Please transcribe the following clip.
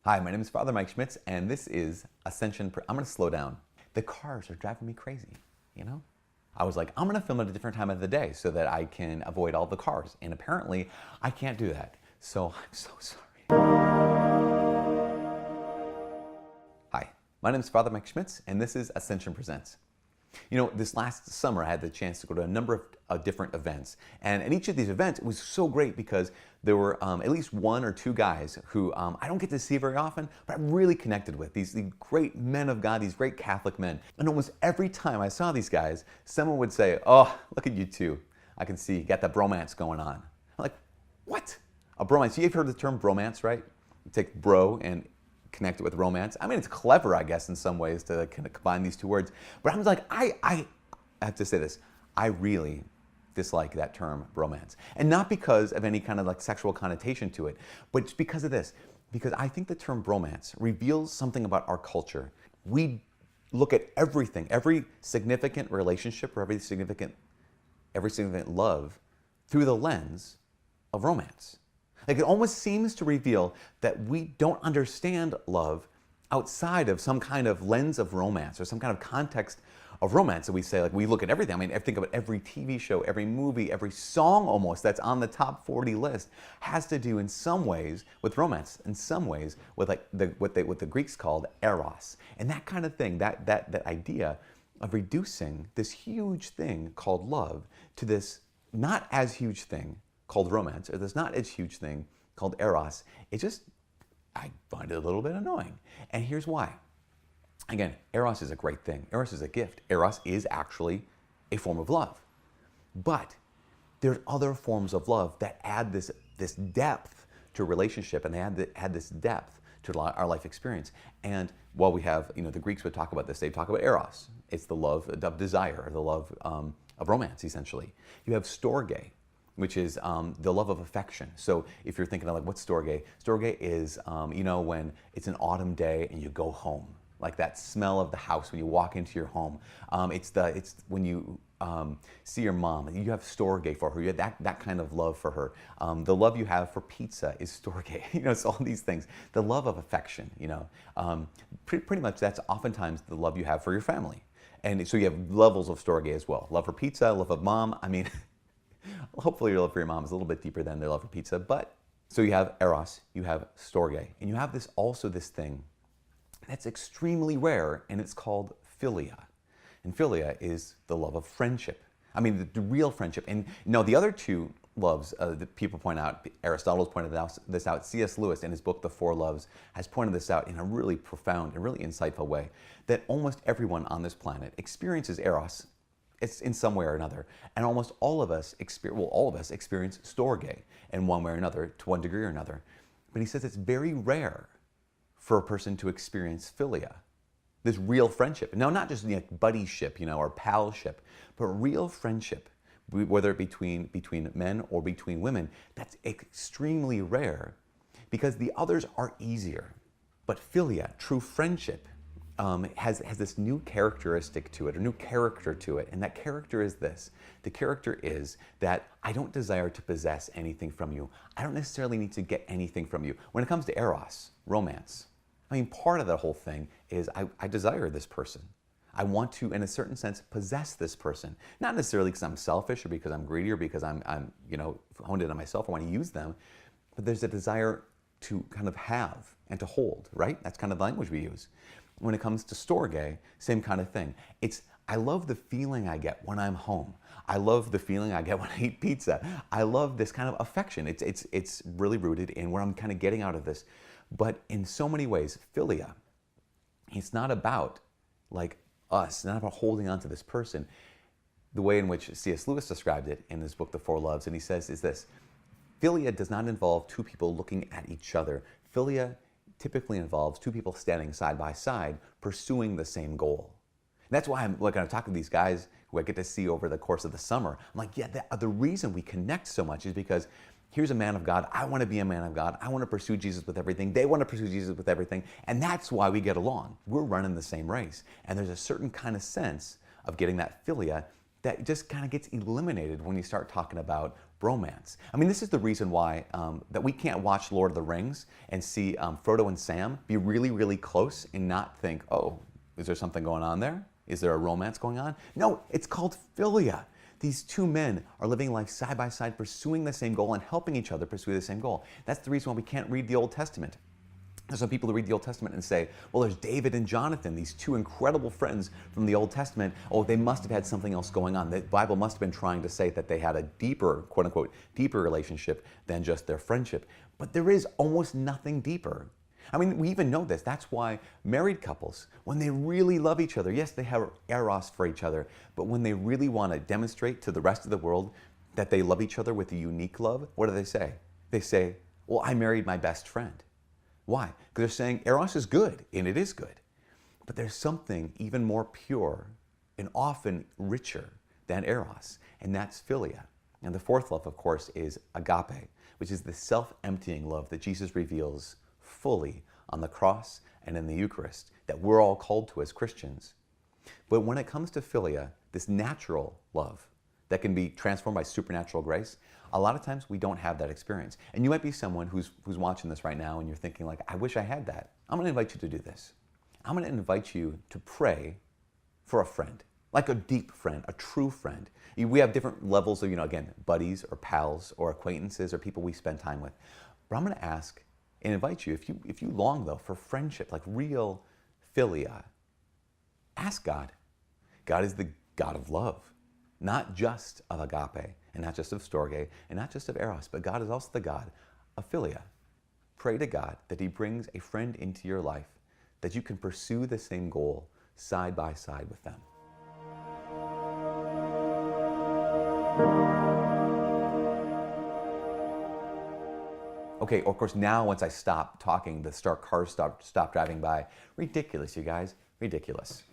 Hi, my name is Father Mike Schmitz, and this is Ascension. I'm going to slow down. The cars are driving me crazy, you know? I was like, I'm going to film at a different time of the day so that I can avoid all the cars. And apparently, I can't do that. So I'm so sorry. Hi, my name is Father Mike Schmitz, and this is Ascension Presents. You know, this last summer, I had the chance to go to a number of different events. And at each of these events, it was so great because there were at least one or two guys who I don't get to see very often, but I'm really connected with. These great men of God, these great Catholic men. And almost every time I saw these guys, someone would say, oh, look at you two. I can see you got that bromance going on. I'm like, what? A bromance? You've heard the term bromance, right? You take bro and connect it with romance. I mean, it's clever, I guess, in some ways to kind of combine these two words. But I was like, I have to say this. I really dislike that term, bromance. And not because of any kind of like sexual connotation to it, but it's because of this. Because I think the term bromance reveals something about our culture. We look at everything, every significant relationship or every significant love through the lens of romance. Like, it almost seems to reveal that we don't understand love outside of some kind of lens of romance or some kind of context of romance. And we say, like, we look at everything. I mean, I think about every TV show, every movie, every song almost that's on the top 40 list has to do in some ways with romance, in some ways with like what the Greeks called Eros. And that kind of thing, that idea of reducing this huge thing called love to this not as huge thing called romance, or there's not as huge thing called Eros, I find it a little bit annoying. And here's why. Again, Eros is a great thing. Eros is a gift. Eros is actually a form of love. But there's other forms of love that add this depth to a relationship, and they add this depth to our life experience. And while we have, the Greeks would talk about this, they talk about Eros. It's the love of desire, or the love of romance, essentially. You have Storge, which is the love of affection. So if you're thinking of like, what's Storge? Storge is, when it's an autumn day and you go home, like that smell of the house when you walk into your home. It's when you see your mom, you have Storge for her. You have that kind of love for her. The love you have for pizza is Storge. It's all these things. The love of affection, pretty much that's oftentimes the love you have for your family. And so you have levels of Storge as well. Love for pizza, love of mom. I mean, hopefully your love for your mom is a little bit deeper than their love for pizza. But so you have Eros, you have Storge, and you have this thing that's extremely rare, and it's called Filia. And Filia is the love of friendship. I mean, the real friendship. And the other two loves that people point out, Aristotle's pointed this out, C.S. Lewis in his book, The Four Loves, has pointed this out in a really profound and really insightful way, that almost everyone on this planet experiences Eros. It's in some way or another. And almost all of us experience Storge in one way or another, to one degree or another. But he says it's very rare for a person to experience Filia, this real friendship. Now, not just buddyship, or palship, but real friendship, whether it between men or between women. That's extremely rare because the others are easier. But Filia, true friendship, has this new characteristic to it, a new character to it, and that character is this. The character is that I don't desire to possess anything from you. I don't necessarily need to get anything from you. When it comes to Eros, romance, I mean, part of that whole thing is I desire this person. I want to, in a certain sense, possess this person. Not necessarily because I'm selfish or because I'm greedy or because I'm honed in on myself. I want to use them, but there's a desire to kind of have and to hold, right? That's kind of the language we use. When it comes to Storge, same kind of thing. I love the feeling I get when I'm home. I love the feeling I get when I eat pizza. I love this kind of affection. It's really rooted in where I'm kind of getting out of this. But in so many ways, Filia, it's not about like us, not about holding on to this person. The way in which C.S. Lewis described it in his book, The Four Loves, and he says is this: Filia does not involve two people looking at each other. Filia typically involves two people standing side by side, pursuing the same goal. And that's why I'm talking to these guys who I get to see over the course of the summer. I'm like, yeah, the reason we connect so much is because here's a man of God. I want to be a man of God. I want to pursue Jesus with everything. They want to pursue Jesus with everything. And that's why we get along. We're running the same race. And there's a certain kind of sense of getting that Filia that just kind of gets eliminated when you start talking about bromance. I mean, this is the reason why that we can't watch Lord of the Rings and see Frodo and Sam be really, really close and not think, oh, is there something going on there? Is there a romance going on? No, it's called Filia. These two men are living life side by side, pursuing the same goal and helping each other pursue the same goal. That's the reason why we can't read the Old Testament. There's some people who read the Old Testament and say, well, there's David and Jonathan, these two incredible friends from the Old Testament. Oh, they must have had something else going on. The Bible must have been trying to say that they had a deeper, quote unquote, deeper relationship than just their friendship. But there is almost nothing deeper. I mean, we even know this. That's why married couples, when they really love each other, yes, they have Eros for each other, but when they really want to demonstrate to the rest of the world that they love each other with a unique love, what do they say? They say, well, I married my best friend. Why? Because they're saying Eros is good, and it is good. But there's something even more pure and often richer than Eros, and that's Filia. And the fourth love, of course, is Ágape, which is the self-emptying love that Jesus reveals fully on the cross and in the Eucharist, that we're all called to as Christians. But when it comes to Filia, this natural love that can be transformed by supernatural grace, a lot of times we don't have that experience. And you might be someone who's watching this right now and you're thinking like, I wish I had that. I'm gonna invite you to do this. I'm gonna invite you to pray for a friend, like a deep friend, a true friend. We have different levels of, again, buddies or pals or acquaintances or people we spend time with. But I'm gonna ask and invite you, if you long though for friendship, like real Filia, ask God. God is the God of love, not just of Ágape, and not just of Storge, and not just of Eros, but God is also the God of Filia. Pray to God that He brings a friend into your life, that you can pursue the same goal side by side with them. Okay, of course, now once I stop talking, the cars stop driving by. Ridiculous, you guys, ridiculous.